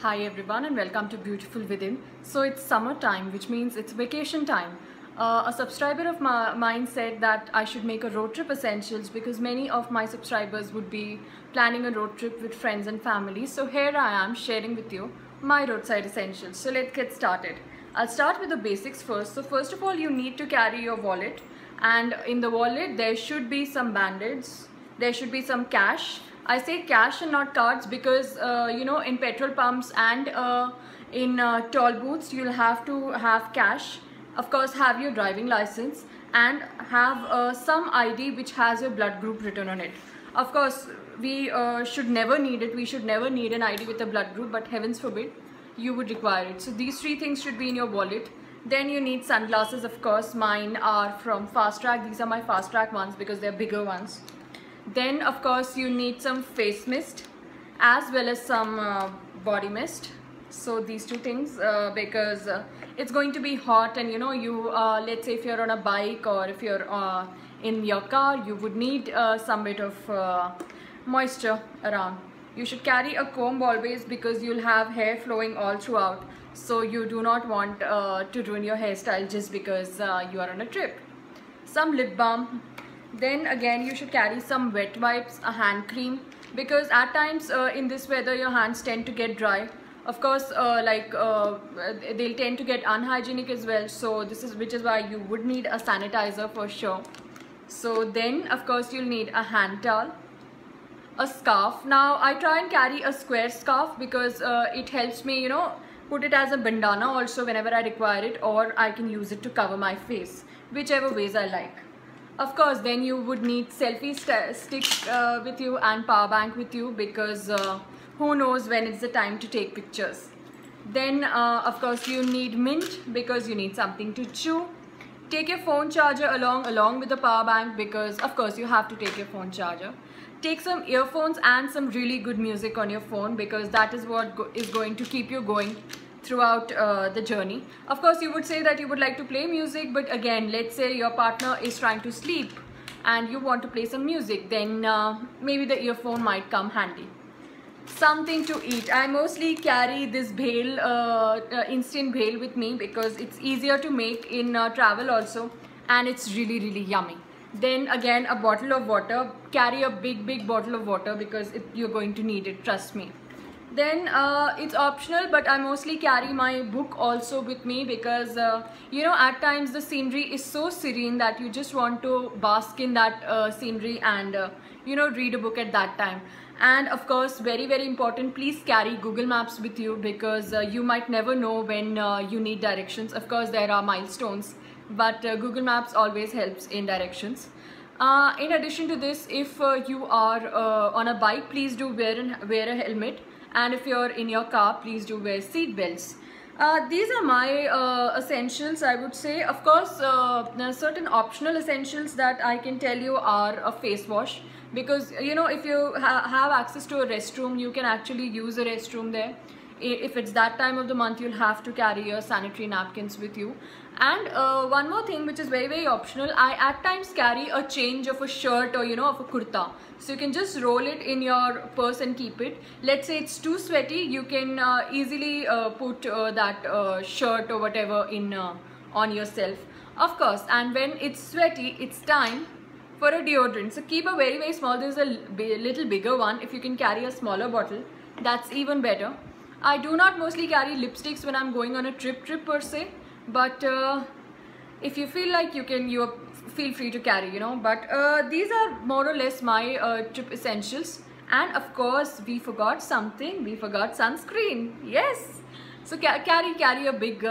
Hi everyone and welcome to Beautiful Within. So it's summertime, which means it's vacation time. A subscriber of mine said that I should make a road trip essentials because many of my subscribers would be planning a road trip with friends and family. So here I am sharing with you my roadside essentials. So let's get started. I'll start with the basics first. So first of all, you need to carry your wallet, and in the wallet there should be some band-aids, there should be some cash. I say cash and not cards because in petrol pumps and in toll booths you'll have to have cash. Of course, have your driving license and have some ID which has your blood group written on it. Of course, we should never need it. We should never need an ID with a blood group, but heavens forbid you would require it. So these three things should be in your wallet. Then you need sunglasses. Of course, mine are from Fastrack. These are my Fastrack ones because they're bigger ones. Then of course you need some face mist as well as some body mist. So these two things because it's going to be hot, and let's say if you're on a bike or if you're in your car, you would need some bit of moisture around. You should carry a comb always because you'll have hair flowing all throughout, so you do not want to ruin your hairstyle just because you are on a trip. Some lip balm. Then again you should carry some wet wipes, a hand cream, because at times in this weather your hands tend to get dry. Of course, they'll tend to get unhygienic as well, so which is why you would need a sanitizer for sure. So then of course you'll need a hand towel, a scarf. Now I try and carry a square scarf because it helps me put it as a bandana also whenever I require it, or I can use it to cover my face, whichever ways I like. Of course, then you would need selfie stick with you and power bank with you because who knows when it's the time to take pictures. Then of course you need mint because you need something to chew. Take your phone charger along with the power bank because of course you have to take your phone charger. Take some earphones and some really good music on your phone because that is what is going to keep you going throughout the journey. Of course, you would say that you would like to play music, but again, let's say your partner is trying to sleep and you want to play some music, then maybe the earphone might come handy. Something to eat. I mostly carry this bhel, instant bhel with me because it's easier to make in travel also, and it's really yummy. Then again, a bottle of water. Carry a big bottle of water because you're going to need it, trust me. Then it's optional, but I mostly carry my book also with me because at times the scenery is so serene that you just want to bask in that scenery and read a book at that time. And of course, very important, please carry Google Maps with you because you might never know when you need directions. Of course, there are milestones, but Google Maps always helps in directions. In addition to this, if you are on a bike, please do wear a helmet. And if you're in your car, please do wear seat belts. These are my essentials, I would say. Of course, certain optional essentials that I can tell you are a face wash because if you have access to a restroom, you can actually use a restroom there. If it's that time of the month, you'll have to carry your sanitary napkins with you. And one more thing which is very optional, I at times carry a change of a shirt or of a kurta. So you can just roll it in your purse and keep it. Let's say it's too sweaty, you can easily put that shirt or whatever in on yourself. Of course, and when it's sweaty, it's time for a deodorant. So keep a very small. There's a little bigger one. If you can carry a smaller bottle, that's even better. I do not mostly carry lipsticks when I'm going on a trip per se, but if you feel like you feel free to carry, but these are more or less my trip essentials. And of course, we forgot something. We forgot sunscreen. Yes. So carry a big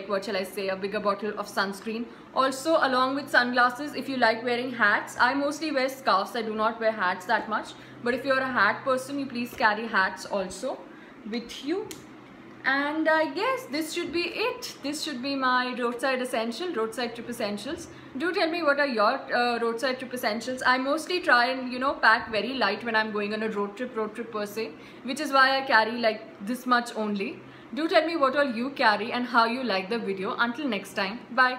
what shall I say, a bigger bottle of sunscreen. Also, along with sunglasses, if you like wearing hats, I mostly wear scarves. I do not wear hats that much, but if you're a hat person, you please carry hats also with you. And I guess this should be it. This should be my roadside trip essentials. Do tell me what are your roadside trip essentials. I mostly try and pack very light when I'm going on a road trip per se, which is why I carry like this much only. Do tell me what all you carry and how you like the video. Until next time, bye.